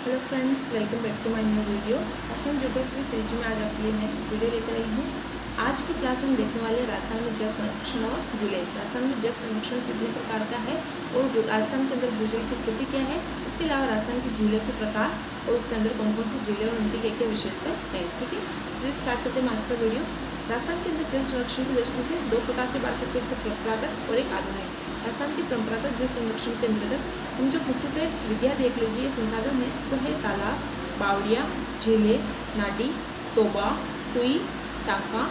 Hello friends, welcome back to my new video. Assam geography series में आज आपके लिए नेक्स्ट वीडियो लेकर आई हूँ। आज की क्लास हम देखने वाले हैं राजस्थान में जल संरक्षण और जिले। राजस्थान में जल संरक्षण कितने प्रकार का है और राजस्थान के अंदर भूजल की स्थिति क्या है, उसके अलावा राजस्थान की झीलों के प्रकार और उसके अंदर कौन कौन सी झीलें और उनकी क्या क्या विशेषता है। ठीक है, चलिए स्टार्ट करते हैं आज का वीडियो। राजस्थान के अंदर जल संरक्षण की दृष्टि से दो प्रकार से बांट सकते हैं, एक परंपरागत और एक आधुनिक। राजस्थान के परंपरागत जल संरक्षण के अंतर्गत हम जो मुख्यतः विधियाँ देख लीजिए, संसाधन है वो है तालाब, बावड़ियाँ, झीलें, नाडी, टोबा, कुई, टाका,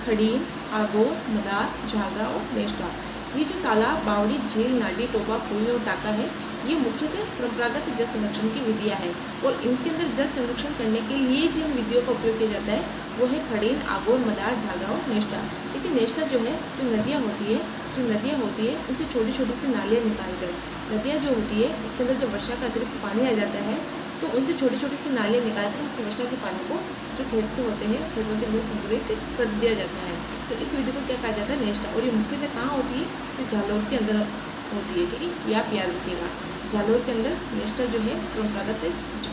खड़ीन, आगोर, मदार, झागरा और नेष्टा। ये जो तालाब, बावड़ी, झील, नाडी, टोबा, कुई और टाका है, ये मुख्यतः परंपरागत जल संरक्षण की विधियाँ हैं और इनके अंदर जल संरक्षण करने के लिए जिन विधियों का उपयोग किया जाता है वो है खड़ीन, आगोर, मदार, झागरा और नेष्टा। लेकिन नेष्टा जो है, जो नदियाँ होती है उनसे छोटी छोटी सी नालियाँ निकाल कर, नदियाँ जो होती है उसके अंदर जब वर्षा का अतिरिक्त पानी आ जाता है तो उनसे छोटी छोटी सी नालियाँ निकाल कर उस वर्षा के पानी को जो खेत होते हैं खेतों के अंदर संग्रहित कर दिया जाता है। तो इस विधि को क्या कहा जाता है? नेष्टा। और ये मुख्यतः कहाँ होती है? तो जालौर के अंदर होती है। ठीक है, ये आप याद रखिएगा। जालौर के अंदर नेष्टा जो है परंपरागत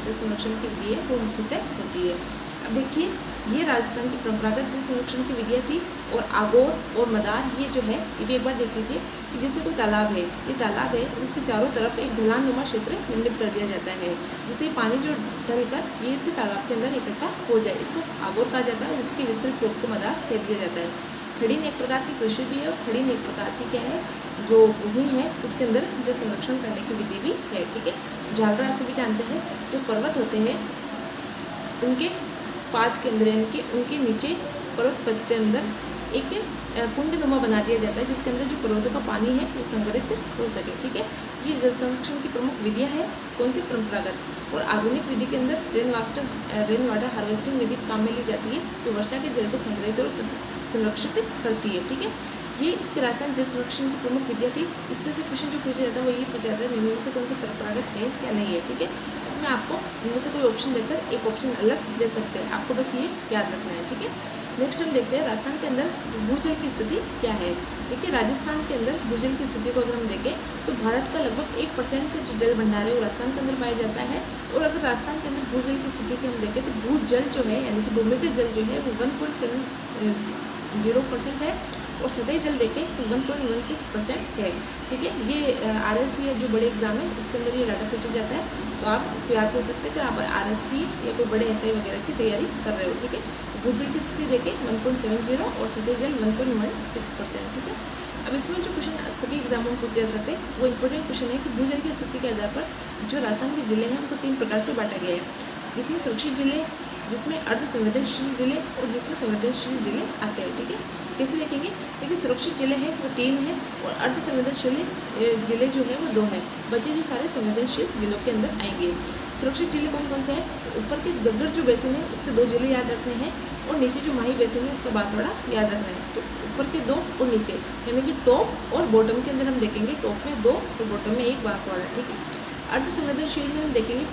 जल संरक्षण की विधि है वो मुख्यतः होती है। अब देखिए, ये राजस्थान की परंपरागत जल संरक्षण की विधियाँ थी। और आगोर और मदार ये जो है ये भी एक बार देख लीजिए कि जैसे कोई तालाब है, ये तालाब है और उसके चारों तरफ एक ढलाननुमा क्षेत्र निर्मित कर दिया जाता है, जिससे पानी जो ढलकर ये इससे तालाब के अंदर इकट्ठा हो जाए, इसको आगोर कहा जाता है। जिसकी विस्तृत रूप को मदार कह दिया जाता है। खड़ीन एक प्रकार की कृषि भी है और खड़ीन एक प्रकार की क्या है, जो भूमि है उसके अंदर जल संरक्षण करने की विधि भी है। ठीक है, झागरा आप सभी जानते हैं, जो पर्वत होते हैं उनके पाद के अंदर यानी कि उनके नीचे पर्वत पद के अंदर एक कुंडनुमा बना दिया जाता है, जिसके अंदर जो पर्वतों का पानी है वो संग्रहित हो सके। ठीक है, ये जल संरक्षण की प्रमुख विधियाँ है। कौन सी? परंपरागत। और आधुनिक विधि के अंदर रेन वाटर हार्वेस्टिंग विधि काम में ली जाती है, जो वर्षा के जल को संग्रहित और संरक्षित करती है। ठीक है, ये इसके राजस्थान जल संरक्षण की प्रमुख विधियाँ थी। इसमें से क्वेश्चन जो पूछा जाता है वो ये पूछा जाता है, निम्न में से कौन सी परंपरागत है या नहीं है। ठीक है, इसमें आपको इनमें से कोई ऑप्शन देकर एक ऑप्शन अलग दे सकते हैं, आपको बस ये याद रखना है। ठीक है, नेक्स्ट हम देखते हैं राजस्थान के अंदर भूजल की स्थिति क्या है। देखिए, राजस्थान के अंदर भूजल की स्थिति को अगर हम देखें तो भारत का लगभग 1% जो जल भंडार है वो राजस्थान के अंदर पाया जाता है। और अगर राजस्थान के अंदर भूजल की स्थिति की हम देखें तो भूजल जो है यानी कि भूमिगत जल जो है वो 1.70% है और सतही जल देखें तो 1.16% है। ठीक है, ये RSC जो बड़े एग्जाम है उसके अंदर ये डाटा पूछा जाता है, तो आप इसको याद कर सकते हैं कि आप RSP या कोई बड़े SI वगैरह की तैयारी कर रहे हो। ठीक है, भूजल की स्थिति देखें 1.70 और सतही जल 1.16%। ठीक है, अब इसमें जो क्वेश्चन सभी एग्जामों में पूछे जा सकते हैं वो इंपॉर्टेंट क्वेश्चन है कि भूजल की स्थिति के आधार पर जो राजस्थान के जिले हैं उनको 3 प्रकार से बांटा गया है, जिसमें सुरक्षित जिले, जिसमें अर्ध संवेदनशील जिले और जिसमें संवेदनशील जिले आते हैं। ठीक है, कैसे देखेंगे? देखिए, सुरक्षित जिले हैं वो 3 हैं और अर्ध संवेदनशील जिले जो है वो 2 हैं। बचे जो सारे संवेदनशील जिलों के अंदर आएंगे। सुरक्षित जिले कौन कौन से हैं? तो ऊपर के गग्गर जो बेसिन है उसके 2 जिले याद रखने हैं और नीचे जो माही बेसिन है उसका बांसवाड़ा याद रखना है। तो ऊपर के 2 और नीचे यानी कि टॉप और बॉटम के अंदर हम देखेंगे टॉप में 2 और बॉटम में 1 बांसवाड़ा। ठीक है, अर्ध संवेदनशील में हम देखेंगे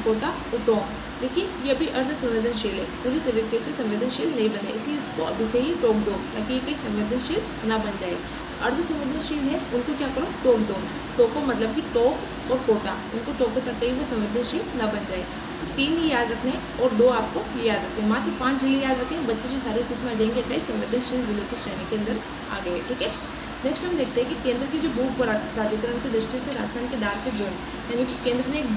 कोटा और टोंक। देखिए, ये अभी अर्ध संवेदनशील है, पूरी तरीके से संवेदनशील नहीं बने, इसलिए इसको अभी से ही टोक दो ताकि ये कहीं संवेदनशील ना बन जाए। अर्ध संवेदनशील है उनको क्या करो? टोक दो। टोको मतलब कि टोक और कोटा, उनको टोको तक कहीं वो संवेदनशील ना बन जाए। तो 3 ही याद रखने और 2 आपको ये याद रखने, मात्र 5 जिले याद रखें। बच्चे जो सारे किस्म आ जाएंगे 28 संवेदनशील जिलों की श्रेणी के अंदर आ गए। ठीक है, नेक्स्ट हम देखते हैं कि केंद्र की जो भू प्राधिकरण की दृष्टि से राजस्थान के डार्क जोन यानी कि केंद्र ने एक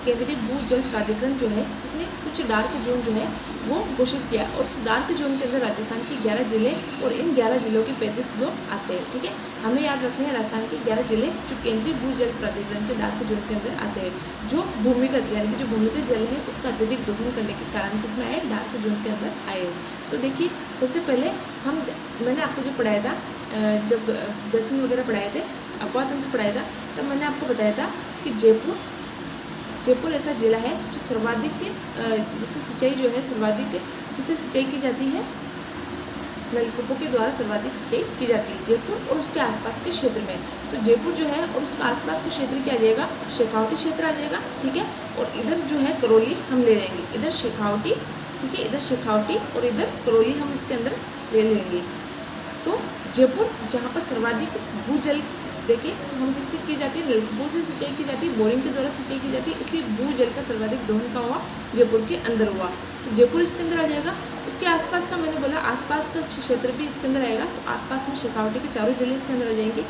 केंद्रीय भू जल प्राधिकरण जो है उसने कुछ डार्क जोन जो है वो घोषित किया और उस डार्क जोन के अंदर राजस्थान के 11 जिले और इन 11 जिलों के 35 लोग आते हैं। ठीक है, हमें याद रखने हैं राजस्थान के 11 जिले जो केंद्रीय भू जल प्राधिकरण के डार्क जोन के अंदर आते हैं, जो भूमिगत यानी कि जो भूमिगत जल है उसका अत्यधिक दोहन करने के कारण किसमें आए? डार्क जोन के अंदर आए। तो देखिए, सबसे पहले मैंने आपको जो पढ़ाया था, जब 10वीं वगैरह पढ़ाए थे, अपवाह तंत्र पढ़ाया था, तब मैंने आपको बताया था कि जयपुर ऐसा जिला है जो सर्वाधिक जिससे सिंचाई जो है सर्वाधिक किससे सिंचाई की जाती है? नलकूपों के द्वारा सर्वाधिक सिंचाई की जाती है जयपुर और उसके आसपास के क्षेत्र में। तो जयपुर जो है और उसके आसपास का क्षेत्र क्या आ जाएगा? शेखावटी क्षेत्र आ जाएगा। ठीक है, और इधर जो है करौली हम ले लेंगे, इधर शेखावटी। ठीक है, इधर शेखावटी और इधर करौली हम इसके अंदर ले लेंगे। तो जयपुर जहाँ पर सर्वाधिक भूजल देखें तो हम किससे की जाती है, नलकूपों से सिंचाई की जाती है, बोरिंग के द्वारा सिंचाई की जाती है, इसलिए भूजल का सर्वाधिक दोहन का हुआ जयपुर के अंदर हुआ। तो जयपुर इसके अंदर आ जाएगा। उसके आसपास का मैंने बोला आसपास का क्षेत्र भी इसके अंदर आएगा, तो आसपास में शेखावटी के चारों जिले इसके अंदर आ जाएंगे,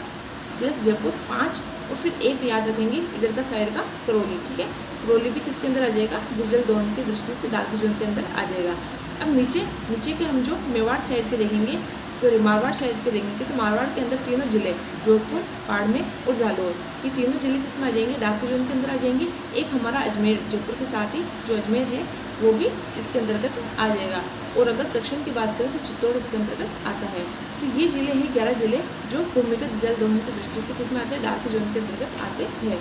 प्लस जयपुर 5, और फिर एक याद रखेंगे इधर का साइड का करौली, ठीक है। करौली भी किसके अंदर आ जाएगा, भूजल दोहन की दृष्टि से डार्क जोन के अंदर आ जाएगा। अब नीचे के हम जो मेवाड़ साइड के देखेंगे, सॉरी मारवाड़ साइड के देखेंगे, तो मारवाड़ के अंदर तीनों जिले जोधपुर, बाड़मेर और जालौर, ये तीनों जिले किसमें आ जाएंगे, डार्क जोन के अंदर आ जाएंगे। एक हमारा अजमेर, जयपुर के साथ ही जो अजमेर है वो भी इसके अंतर्गत आ जाएगा। और अगर दक्षिण की बात करें तो चित्तौड़ इसके अंतर्गत आता है। तो ये जिले हैं 11 जिले जो भूमिगत जल दोहन की दृष्टि से किसमें आते हैं, डार्क जोन के अंतर्गत आते हैं।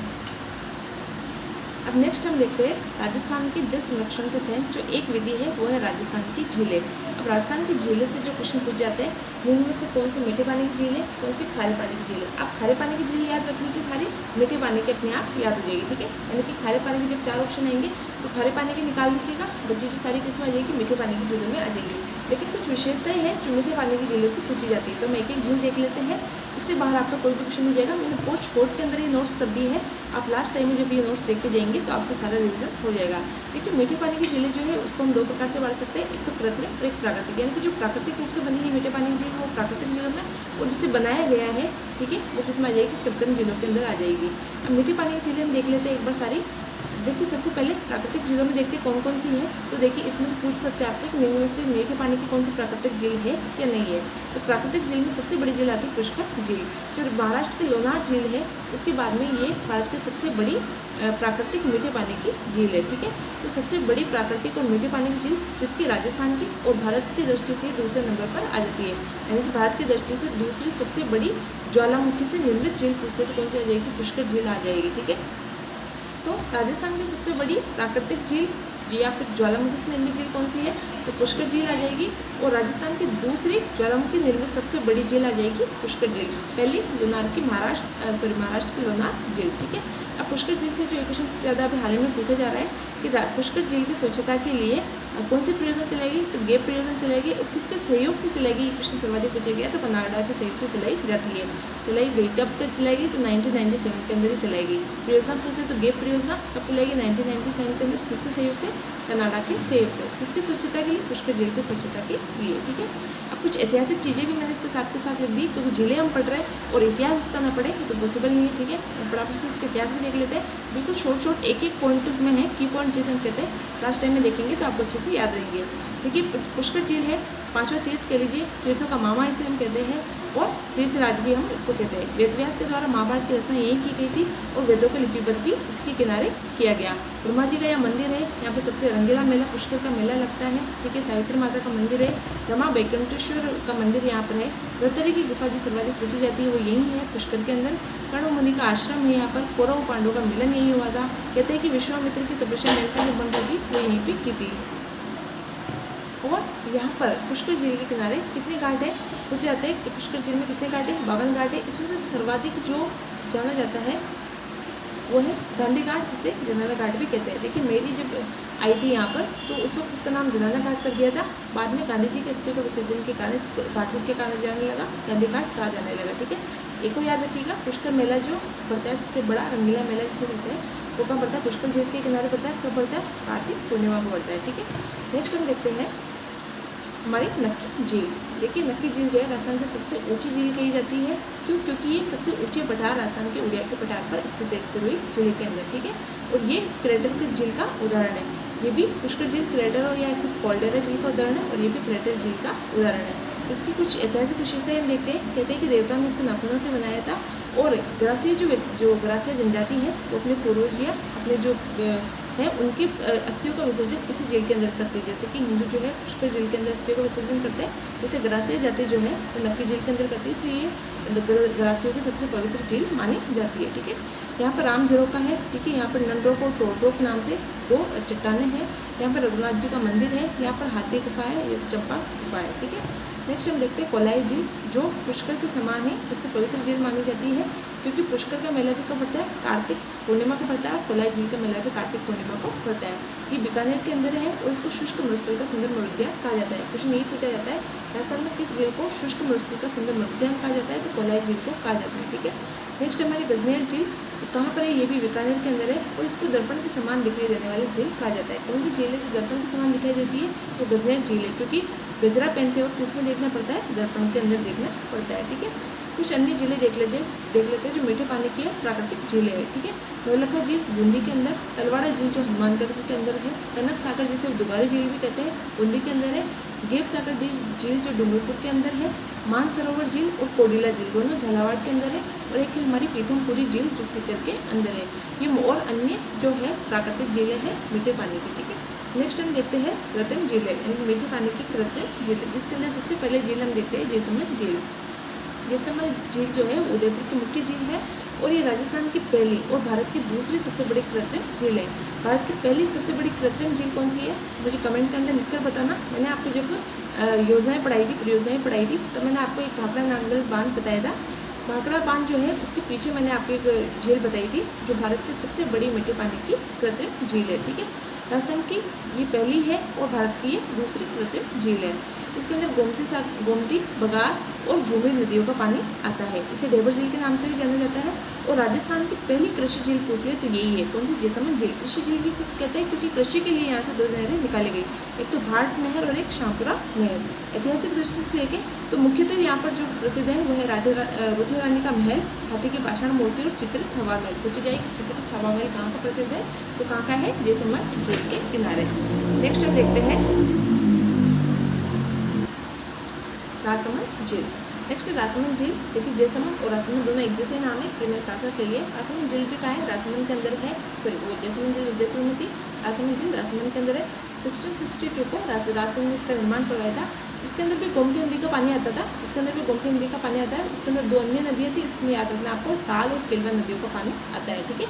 अब नेक्स्ट हम देखते हैं राजस्थान के जल संरक्षण के तहत जो एक विधि है वो है राजस्थान की झीलें। अब राजस्थान की झीलें से जो क्वेश्चन पूछे जाते हैं, इनमें से कौन सी मीठे पानी की झील है, कौन सी खारे पानी की झील है। आप खारे पानी की झील याद रख लीजिए, सारी मीठे पानी के अपने आप याद हो जाएगी, ठीक है। यानी कि खारे पानी के जब 4 ऑप्शन आएंगे तो खारे पानी के निकाल लीजिएगा, बची जो सारी किस्में आ जाएगी मीठे पानी की झीलों में आ जाएगी। लेकिन कुछ विशेषताएं हैं जो मीठे पानी की झीलों की पूछी जाती है, तो हम एक एक झील देख लेते हैं। इससे बाहर आपका कोई भी क्वेश्चन नहीं जाएगा, मैंने बहुत शॉर्ट के अंदर ये नोट्स कर दिए हैं। आप लास्ट टाइम में जब ये नोट्स देख के जाएंगे तो आपका सारा रिवीजन हो जाएगा। देखिए मीठे पानी की झीलें जो है उसको हम 2 प्रकार से बांट सकते हैं, एक तो कृत्रिम और एक प्राकृतिक। यानी कि जो प्राकृतिक रूप से बनी है मीठे पानी की झील वो प्राकृतिक झीलों में, और जिसे बनाया गया है, ठीक है, वो किसमें आ जाएगी, कृत्रिम झीलों के अंदर आ जाएगी। अब मीठे पानी की झीलें हम देख लेते हैं एक बार सारी। देखिए सबसे पहले प्राकृतिक झीलों में देखते हैं कौन कौन सी है। तो देखिए इसमें से पूछ सकते हैं आपसे कि निम्न में से मीठे पानी की कौन सी प्राकृतिक झील है या नहीं है। तो प्राकृतिक झील में सबसे बड़ी झील आती है पुष्कर झील, जो महाराष्ट्र की लोनार झील है। उसके बाद में ये भारत की सबसे बड़ी प्राकृतिक मीठे पानी की झील है, ठीक है। तो सबसे बड़ी प्राकृतिक और मीठे पानी की झील किसकी, राजस्थान की, और भारत की दृष्टि से दूसरे नंबर पर आ जाती है। यानी कि भारत की दृष्टि से दूसरी सबसे बड़ी ज्वालामुखी से निर्मित झील पूछते तो कौन सी आ जाएगी, पुष्कर झील आ जाएगी, ठीक है। तो राजस्थान की सबसे बड़ी प्राकृतिक झील या फिर ज्वालामुखी से निर्मित झील कौन सी है, तो पुष्कर झील आ जाएगी। और राजस्थान की दूसरी ज्वालामुखी निर्मित सबसे बड़ी झील आ जाएगी पुष्कर झील। पहली लोनार की महाराष्ट्र की लोनार झील, ठीक है। अब पुष्कर झील से जो क्वेश्चन सबसे ज़्यादा अभी हाल ही में पूछा जा रहा है कि पुष्कर झील की स्वच्छता के लिए कौन सी परियोजना चलाएगी, तो गेप परियोजना चलाएगी। और किसके सहयोग से चलाएगी, ये क्वेश्चन सर्वाधिक पूछा गया, तो कनाडा के सहयोग से चलाई जाती है। चलाई गई कब चलाएगी, तो 1997 के अंदर ही चलाएगी। परियोजना पूछे तो गेप परियोजना कब चलाएगी, 1997 के अंदर। किसके सहयोग से, कनाडा के सहयोग से। किसकी स्वच्छता के लिए, पुष्कर झील की स्वच्छता के लिए, ठीक है। अब कुछ ऐतिहासिक चीज़ें भी मैंने इसके साथ लिख दी, क्योंकि झीलें हम पढ़ रहे हैं और इतिहास उसका ना पढ़े तो पॉसिबल नहीं है, ठीक है। फटाफट से इसके इतिहास भी देख लेते हैं, बिल्कुल शॉर्ट एक एक पॉइंट में है, की पॉइंट जिसे हम कहते हैं। लास्ट टाइम में देखेंगे तो आपको अच्छे से याद रहेंगे। देखिए पुष्कर झील है 5वां तीर्थ कह लीजिए, तीर्थों का मामा इसे हम कहते हैं, और तीर्थराज भी हम इसको कहते हैं। वेदव्यास के द्वारा महाभारत की रचना यही की गई थी, और वेदों का लिपिबद्ध भी इसके किनारे किया गया। ब्रह्मा जी का यह मंदिर है, यहाँ पे सबसे रंगीला मेला पुष्कर का मेला लगता है, ठीक है। सावित्री माता का मंदिर है, रमा वैकुंठेश्वर का मंदिर यहाँ पर है। धोतरी की गुफा जो सर्वाधिक पूछी जाती है वो यही है पुष्कर के अंदर। कर्ण मुनि का आश्रम है यहाँ पर, कौरव पांडवों का मिलन यही हुआ था। कहते हैं कि विश्वामित्र की तपस्या मेलका जो बन रही थी वो यहीं पर की थी। और यहाँ पर पुष्कर झील के किनारे कितने घाट है, पूछे जाते हैं कि पुष्कर झील में कितने घाट है, 52 घाट है। इसमें से सर्वाधिक जो जाना जाता है वो है गांधी घाट, जिसे जनाला घाट भी कहते हैं। देखिए मेरी जब आई थी यहाँ पर तो उस वक्त इसका नाम जनाला घाट कर दिया था, बाद में गांधी जी के अस्थियों के विसर्जन के कारण इस घाट के कारण जाने लगा, गांधी घाट कहा जाने लगा, ठीक है। एक को याद रखिएगा, पुष्कर मेला जो पड़ता है सबसे बड़ा रंगीला मेला जिसे कहते हैं, वो कहाँ पड़ता है, पुष्कर झील के किनारे पड़ता है। कब पड़ता है, कार्तिक पूर्णिमा को पड़ता है, ठीक है। नेक्स्ट हम देखते हैं हमारी नक्की झील। देखिए नक्की झील जो है राजस्थान की सबसे ऊंची झील कही जाती है, क्यों, क्योंकि ये सबसे ऊंचे पठार राजस्थान के उड़िया के पठार पर स्थित है, सिरोही जिले के अंदर, ठीक है। और ये क्रेटर की झील का उदाहरण है। ये भी पुष्कर झील क्रेटर और या फिर कॉल्डेरा झील का उदाहरण है, और ये भी क्रेटर झील का उदाहरण है। इसकी कुछ ऐतिहासिक विशेषताएं हम देखते हैं। कहते हैं कि देवताओं ने इसको नाखूनों से बनाया था, और ग्रासीय जो ग्रासीय जनजाति है वो अपने पूर्वज या अपने जो है उनकी अस्थियों का विसर्जन इसी झील के अंदर करते हैं। जैसे कि हिंदू जो है पुष्कर झील के अंदर अस्थियों का विसर्जन करते हैं, जैसे ग्रासीय जाति जो है वो नक्की झील के अंदर करती है, इसलिए ग्रासियों की सबसे पवित्र झील मानी जाती है, ठीक है। यहाँ पर राम झरोखा है, ठीक है। यहाँ पर नंडोक और टोटोक नाम से 2 चट्टानें हैं। यहाँ पर रघुनाथ जी का मंदिर है, यहाँ पर हाथी गुफा है, ये चंपा गुफा है, ठीक है। नेक्स्ट हम देखते हैं कोलाई झील, जो पुष्कर के समान है, सबसे पवित्र झील मानी जाती है, क्योंकि पुष्कर का मेला भी कब पड़ता है, कार्तिक पूर्णिमा को पड़ता है, और कोलाई झील का मेला भी कार्तिक पूर्णिमा को पड़ता है। ये बीकानेर के अंदर है, और इसको शुष्क मरुस्थल का सुंदर मरुद्या कहा जाता है। क्वेश्चन यही पूछा जाता है राजस्थान में किस झील को शुष्क मरुस्थल का सुंदर उद्यान कहा जाता है? तो कोलाई झील को कहा जाता है। ठीक है, नेक्स्ट हमारी गजनेर झील, तो कहाँ पर है? ये भी बीकानेर के अंदर है और इसको दर्पण के समान दिखाई देने वाली झील कहा जाता है। कौन सी झील है जो दर्पण के समान दिखाई देती है? तो गजनेर झील है, क्योंकि गजरा पहनते वक्त किसमें देखना पड़ता है? दर्पण के अंदर देखना पड़ता है। ठीक है, कुछ अन्य झीलें देख लेते हैं जो मीठे पानी की प्राकृतिक झीलें हैं। ठीक है, नौलखा झील बूंदी के अंदर, तलवाड़ा झील जो हनुमानगढ़ के अंदर है, कनक सागर जिसे दुबारी झील भी कहते हैं बूंदी के अंदर है, गेव सागर झील जो डूंगरपुर के अंदर है, मानसरोवर झील और कोडिला झील दोनों झालावाड़ के अंदर है, और एक हमारी पीथमपुरी झील जो सीकर के अंदर है। ये और अन्य जो है प्राकृतिक झीलें हैं मीठे पानी की। ठीक है, नेक्स्ट हम देखते हैं कृत्रिम झीलें, यानी मीठे पानी की कृत्रिम झीलें, जिसके अंदर सबसे पहले झील हम देखते हैं जैसलमेर झील। जैसलमेर झील जो है उदयपुर की मुख्य झील है और ये राजस्थान की पहली और भारत की दूसरी सबसे बड़ी कृत्रिम झील है। भारत की पहली सबसे बड़ी कृत्रिम झील कौन सी है? मुझे कमेंट के अंदर लिखकर बताना। मैंने आपको जब योजनाएं पढ़ाई थी, परियोजनाएं पढ़ाई थी, तो मैंने आपको एक भाखड़ा नांगल बांध बताया था। भाखड़ा बांध जो है उसके पीछे मैंने आपको एक झील बताई थी जो भारत की सबसे बड़ी मीठे पानी की कृत्रिम झील है। ठीक है, राजस्थान की ये पहली है और भारत की ये दूसरी कृत्रिम झील है। इसके अंदर गोमती, बगार और झूमरी नदियों का पानी आता है। इसे ढेबर झील के नाम से भी जाना जाता है। और राजस्थान की पहली कृषि झील पूछ ले तो यही है, कौन सी? जैसलमेर झील। कृषि झील भी कहते हैं क्योंकि कृषि के लिए यहाँ से दो नहरें निकाली गई, एक तो भाट नहर और एक शाहपुरा नहर। ऐतिहासिक दृष्टि से देखें तो मुख्यतः यहाँ पर जो प्रसिद्ध है वह है रोटी रानी का महल, हाथी की पाषाण मूर्ति और चित्रित हवा महल। पूछी जाएगी चित्रित हवा महल कहाँ का प्रसिद्ध है? तो कहाँ का है? जैसलमेर झील के किनारे। नेक्स्ट हम देखते हैं राजसमंद झील। नेक्स्ट राजसमंद झील, देखिए जैसलमेर और राजसमंद दोनों एक जैसे नाम है, इसलिए मैंने साथ साथ लिए। राजसमंद झील भी कहाँ है? राजसमंद के अंदर है। सॉरी, वो जैसलमेर झील उदयपुर में थी, राजसमंद झील राजसमंद के अंदर है। 1662 को राजसमंद में इसका निर्माण करवाया था। उसके अंदर भी गोमती नदी का पानी आता था, इसके अंदर भी गोमती नदी का पानी आता है। उसके अंदर दो अन्य नदियाँ थी, इसमें याद रखना आपको ताल और केलवा नदियों का पानी आता है। ठीक है,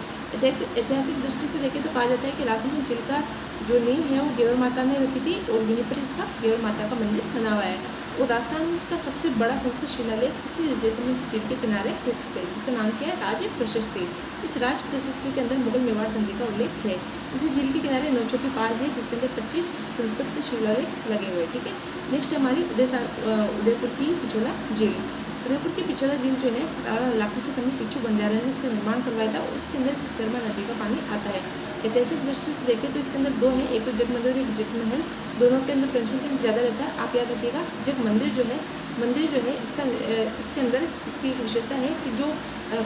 ऐतिहासिक दृष्टि से देखें तो कहा जाता है कि राजसमंद झील का जो नींव है वो गेवर माता ने रखी थी और यहीं पर इसका गेवर माता का मंदिर बना हुआ है। और राजस्थान का सबसे बड़ा संस्कृत शिलालेख इसी जैसलमेर झील के किनारे स्थित है, जिसका नाम क्या है? राज प्रशस्ति। इस राज प्रशस्ति के अंदर मुगल मेवाड़ संधि का उल्लेख है। इसी झील के किनारे नौचौकी पार है जिसके अंदर 25 संस्कृत शिलालेख लगे हुए। ठीक है, नेक्स्ट हमारी उदयपुर की पिछोला झील। उदयपुर की पिछोला झील जो है राणा लाखू के समय पिछू बंजारा ने इसका निर्माण करवाया था और इसके अंदर शर्मा नदी का पानी आता है। ऐतिहासिक दृष्टि से देखें तो इसके अंदर दो है, एक तो जगमंदिर और एक जगमहल। दोनों के अंदर कन्फ्यूजन ज़्यादा रहता है, आप याद रखिएगा। जगमंदिर जो है इसके अंदर इसकी एक विशेषता है कि जो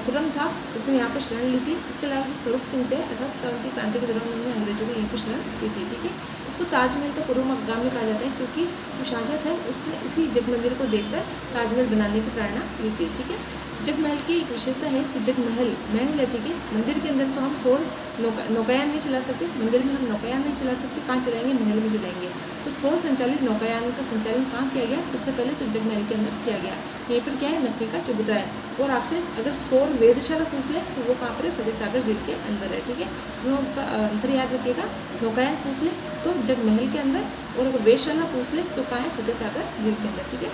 खुर्रम था उसने यहाँ पर शरण ली थी। इसके अलावा जो स्वरूप सिंह थे 1857 की क्रांति के दौरान उन्होंने अंग्रेजों को यहीं पर शरण दी थी। ठीक है, इसको ताजमहल का पूर्वगामी कहा जाता है क्योंकि जो शाहजहाँ था उसने इसी जगमंदिर को देखकर ताजमहल बनाने की प्रेरणा ली थी। ठीक है, जगमहल की एक विशेषता है कि जगमहल महल है। ठीक है, मंदिर के अंदर तो हम सौर नौकायान नहीं चला सकते, मंदिर में हम नौकायान नहीं चला सकते, कहाँ चलाएंगे? महल में चलाएंगे। तो सौर संचालित नौकायान का संचालन कहाँ किया गया? सबसे पहले तो जगमहल के अंदर किया गया। यहीं पर क्या है? नकली का चबूतरा है। और आपसे अगर सौर वेधशाला पूछ ले तो वो कहाँ पर है? फतेह सागर झील के अंदर है। ठीक है, दोनों का अंतर याद रखिएगा। नौकायान पूछ ले तो जगमहल के अंदर, और अगर वेधशाला पूछ ले तो कहाँ है? फतेह सागर झील के अंदर। ठीक है,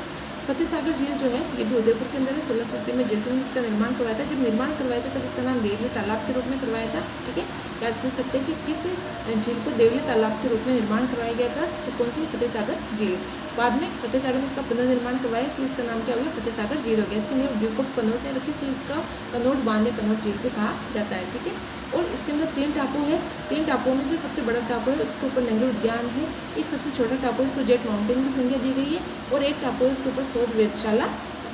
फतेह सागर झील जो है ये भी उदयपुर के अंदर है। 1680 में जैसलमेर इसका निर्माण करवाया था। जब निर्माण करवाया था तब इसका नाम देवली तालाब के रूप में करवाया था। ठीक है, याद पूछ सकते हैं कि किस झील को देवली तालाब के रूप में निर्माण करवाया गया था? तो कौन सी? फतेह सागर झील। बाद में फतेह सागर में इसका पुनर्निर्माण करवाया, इसलिए इसका नाम क्या हो गया? फतेह सागर झील हो गया। इसके नींव ड्यूक ऑफ कनौज ने रखी, इसलिए इसका कनौज बांध या कनौज झील भी कहा जाता है। ठीक है, और इसके अंदर 3 टापू है। 3 टापुओं में जो सबसे बड़ा टापू है उसके ऊपर नेहरू उद्यान है, एक सबसे छोटा टापू है उसको जेट माउंटेन की संज्ञा दी गई है, और एक टापू है उसके ऊपर सौर वेधशाला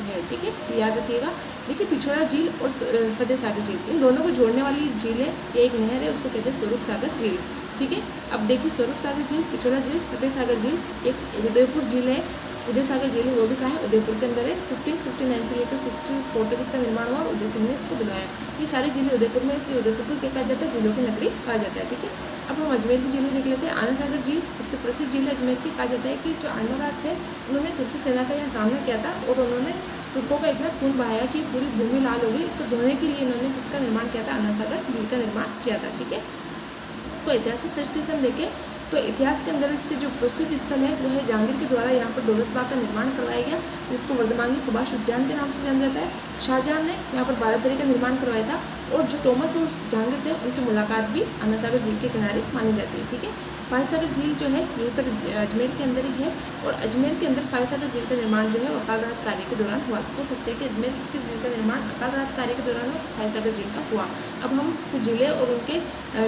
है। ठीक है, तो याद रखिएगा। देखिए पिछोला झील और फतेह सागर झील, इन दोनों को जोड़ने वाली झील है, ये एक नहर है, उसको कहते हैं स्वरूप सागर झील। ठीक है, अब देखिए स्वरूप सागर झील, पिछोला झील, फतेह सागर झील, एक उदयपुर झील है, उदय सागर झील है, वो भी कहाँ है? उदयपुर के अंदर है। 1559 से लेकर 64 तक इसका निर्माण हुआ और उदय सिंह ने इसको बनाया। ये सारी झीलें उदयपुर में, इसलिए उदयपुर को क्या कहा जाता है? झीलों की नगरी कहा जाता है। ठीक है, अब हम अजमेर की झीलें देख लेते हैं। आनंद सागर झील सबसे प्रसिद्ध झील है अजमेर की। कहा जाता है कि जो आंडोरास थे उन्होंने तुर्की सेना का यहाँ सामना किया था और उन्होंने तुर्कों का इतना खून बहाया कि पूरी भूमि लाल हो गई। इसको धोने के लिए इन्होंने किसका निर्माण किया था? आनंद सागर झील का निर्माण किया था। ठीक है, इसको ऐतिहासिक दृष्टि से हम देखें तो इतिहास के अंदर इसके जो प्रसिद्ध स्थल है वो है जहांगीर के द्वारा यहाँ पर दौलत बाग का निर्माण करवाया गया, जिसको वर्धमान में सुभाष उद्यान के नाम से जाना जाता है। शाहजहां ने यहाँ पर भारत दरी का निर्माण करवाया था और जो टॉमस और जहांगीर थे उनकी मुलाकात भी आना सागर झील के किनारे मानी जाती है। ठीक है, फायसागर झील जो है यहीं पर अजमेर के अंदर ही है, और अजमेर के अंदर फायसागर झील का निर्माण जो है अकाल राहत कार्य के दौरान हुआ। हो सकता है कि अजमेर की किस झील का निर्माण अकाल राहत कार्य के दौरान हो, फायसागर झील का हुआ। अब हम कुछ जिले और उनके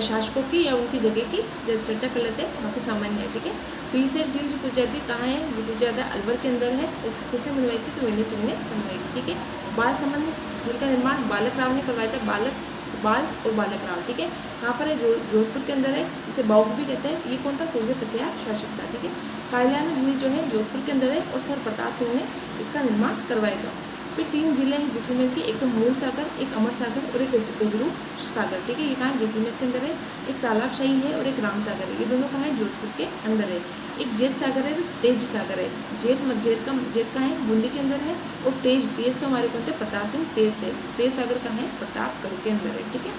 शासकों की या उनकी जगह की चर्चा कर लेते हैं, बाकी सामान्य है। ठीक है, सिलीसर झील जो पूछी जाती है कहाँ है, वो पूछा जाता है अलवर के अंदर है, और किसने बनवाई थी, तो विनय सिंह ने बनवाई थी। ठीक है, बाल संबंध झील का निर्माण बालक राव ने करवाया था, बाल और बालक राव। ठीक है, कहाँ पर है, जोधपुर के अंदर है, इसे बाउग भी कहते हैं। ये कौन था, तुर्जे प्रतिहार शासक था। ठीक है, कायलाना झील जो है जोधपुर के अंदर है, और सर प्रताप सिंह ने इसका निर्माण करवाया था। फिर 3 जिले हैं जैसलमेर के, एक तो मूल सागर, एक अमर सागर और एक गजरू सागर। ठीक है, ये कहाँ है, जैसलमेर के अंदर है। एक तालाबशाही है और एक राम सागर है, ये दोनों कहाँ है, जोधपुर के अंदर है। एक जेत सागर है, तेज सागर है। जेत का है, बूंदी के अंदर है, और तेज तो हमारे कौन थे, प्रताप सिंह तेज थे। तेज सागर का है, प्रतापगढ़ के अंदर है। ठीक है,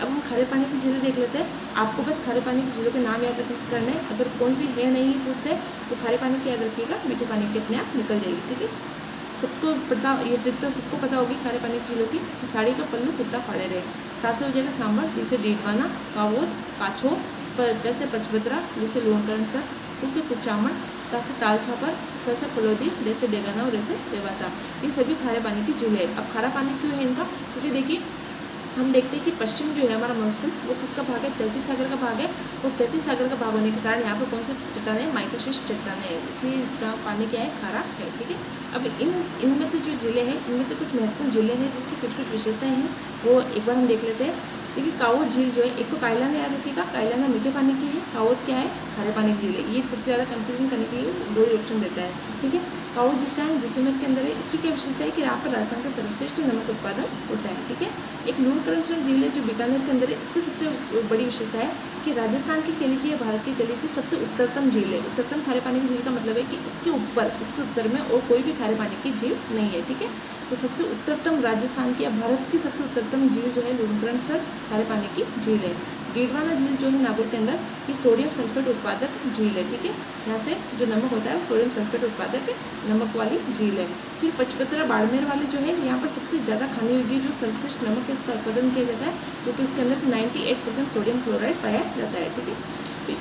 अब हम खारे पानी की झीलें देख लेते हैं। आपको बस खारे पानी की झीलों के नाम याद करने हैं, अगर कौन सी है नहीं पूछते तो खारे पानी की याद रखिएगा, मीठे पानी की अपने आप निकल जाएगी। ठीक है, सबको पता, ये ट्रिक तो सबको पता होगी खारे पानी की झीलों की। साड़ी का पल्लू कुत्ता फाड़े रहे, 7 से हो जाएगा सांबर, डी से डीडवाना, कावोद, पाछो, प से पचबतरा, लू से लोनकरण सर, उ से कुचामन, ता से ताल छापर, फ से फलोदी, डे से डेगाना और रे से रेवासा। ये सभी खारे पानी की झील है। अब खारा पानी क्यों है इनका, क्योंकि देखिए हम देखते हैं कि पश्चिम जो है हमारा मौसम वो किसका भाग है, तैतीस सागर का भाग है, और तैतीस सागर का भाग होने के कारण यहाँ पर कौन से चट्टाने हैं, माइक्रोशिस्ट चट्टाने हैं, इसलिए इसका पानी क्या है, खारा है। ठीक है, अब इनमें से जो जिले हैं, इनमें से कुछ महत्वपूर्ण जिले हैं जिनकी कुछ विशेषताएं हैं, वो एक बार हम देख लेते हैं। देखिए, कावोद झील जो है, एक तो कायलाना याद रखिएगा, कायलाना मीठे पानी की है, कावोद क्या है, खारे पानी की झील है। ये सबसे ज़्यादा कंफ्यूजन करने के लिए 2 ही ऑप्शन देता है। ठीक है, कावोद झील का है, जैसलमेर के अंदर है। इसकी क्या विशेषता है कि यहाँ पर राजस्थान का सर्वश्रेष्ठ नमक उत्पादन होता है। ठीक है, एक लूणकरण झील है जो बीकानेर के अंदर है। इसकी सबसे बड़ी विशेषता है कि राजस्थान की कह लीजिए, भारत की कह लीजिए सबसे उत्तरतम झील है। उत्तरतम खारे पानी की झील का मतलब है कि इसके ऊपर, इसके उत्तर में और कोई भी खारे पानी की झील नहीं है। ठीक है, तो सबसे उत्तरतम राजस्थान की या भारत की सबसे उत्तरतम झील जो है लूणकरण खारे पानी की झील है। डीडवाना झील जो है नागौर के अंदर, ये सोडियम सल्फेट उत्पादक झील है। ठीक है, यहाँ से जो नमक होता है वो सोडियम सल्फेट उत्पादक नमक वाली झील है। फिर पचपतरा बाड़मेर वाले जो है, यहाँ पर सबसे ज़्यादा खाने योग्य जो सर्वश्रेष्ठ नमक है उसका उत्पादन किया जाता है, क्योंकि उसके अंदर 98% सोडियम क्लोराइड पाया जाता है। ठीक है,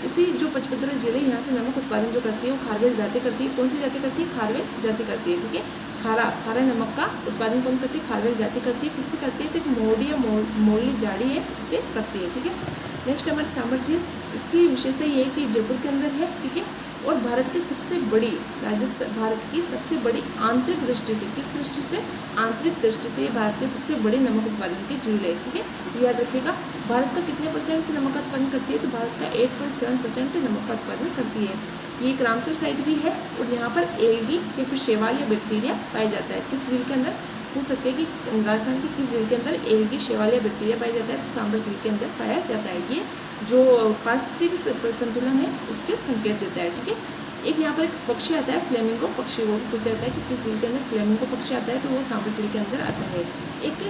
इसी जो पचपतरा झील है यहाँ से नमक उत्पादन जो करती है वो खारवेल जाति करती है। कौन सी जाति करती है, खारवेल जाति करती है। ठीक है, खारा नमक का उत्पादन कौन करती है, खारवेल जाति करती है। किससे करती है, तो एक मोरडी या मोरली झाड़ी है, इससे करती है। ठीक है, नेक्स्ट हमारी सांबर झील, इसकी विशेषता ये है कि जयपुर के अंदर है। ठीक है, और भारत की सबसे बड़ी भारत की सबसे बड़ी आंतरिक दृष्टि से, किस दृष्टि से, आंतरिक दृष्टि से ये भारत की सबसे बड़ी नमक उत्पादन की झील है। ठीक है, याद रखिएगा, भारत का कितने % की नमक का उत्पादन करती है, तो भारत का 8.7% नमक का उत्पादन करती है। ये एक रामसर साइट भी है, और यहाँ पर एलगी या फिर शैवाल या बैक्टीरिया पाया जाता है। किस झील के अंदर, पूछ सकते हैं कि राजस्थान की किस झील के अंदर एलगी, शैवाल या बैक्टीरिया पाया जाता है, तो सांबर झील के अंदर पाया जाता है। ये जो पारिस्थितिक संतुलन है उसके संकेत देता है। ठीक है, एक यहाँ पर एक पक्षी आता है फ्लेमिंगो पक्षी, वो पूछा जाता है कि किस झील के अंदर फ्लेमिंगो पक्षी आता है, तो वो सांबर झील के अंदर आता है। एक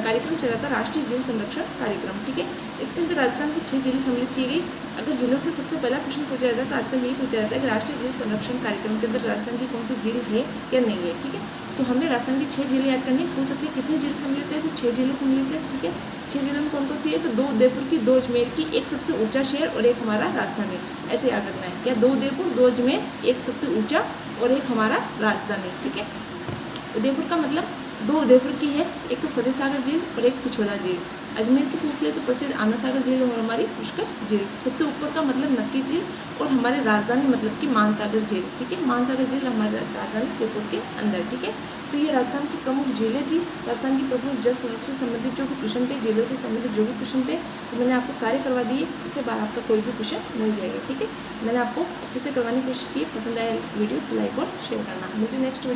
कार्यक्रम चला था राष्ट्रीय झील संरक्षण कार्यक्रम। ठीक है, इसके अंदर राजस्थान की 6 झीलें सम्मिलित की गई। अगर झीलों से सबसे पहला क्वेश्चन पूछा जाता है तो आजकल यही पूछा जाता है कि राष्ट्रीय झील संरक्षण कार्यक्रम के अंदर राजस्थान की कौन सी झील है या नहीं है। ठीक है, तो हमने राजस्थान की 6 झीलें याद करनी, पूछ सकते हैं कितनी झील सम्मिलित है, तो 6 झीलें सम्मिलित है। ठीक है, 6 जिलों में कौन कौन सी है, तो 2 उदयपुर की, 2 अजमेर की, एक सबसे ऊंचा शहर और एक हमारा राजधानी। ऐसे याद रखना है, क्या 2 उदयपुर, 2 अजमेर, एक सबसे ऊंचा और एक हमारा राजधानी। ठीक है, उदयपुर का मतलब 2 उदयपुर की है, एक तो फतेह सागर झील और एक पिछोला झील। अजमेर की पूछ ले तो प्रसिद्ध आना सागर झील और हमारी पुष्कर झील। सबसे ऊपर का मतलब नक्की झील, और हमारे राजधानी मतलब कि मानसागर झील। ठीक है, मानसागर झील हमारे राजधानी जयपुर के अंदर। ठीक है, तो ये राजस्थान की प्रमुख झीलें थी। राजस्थान की प्रमुख जल संरक्षण संबंधित जो भी क्वेश्चन थे, झीलों से संबंधित जो भी क्वेश्चन थे, तो मैंने आपको सारे करवा दिए। इससे बाहर आपका कोई भी क्वेश्चन नहीं जाएगा। ठीक है, मैंने आपको अच्छे से करवाने की कोशिश की। पसंद आया वीडियो लाइक और शेयर करना। मुझे नेक्स्ट वीडियो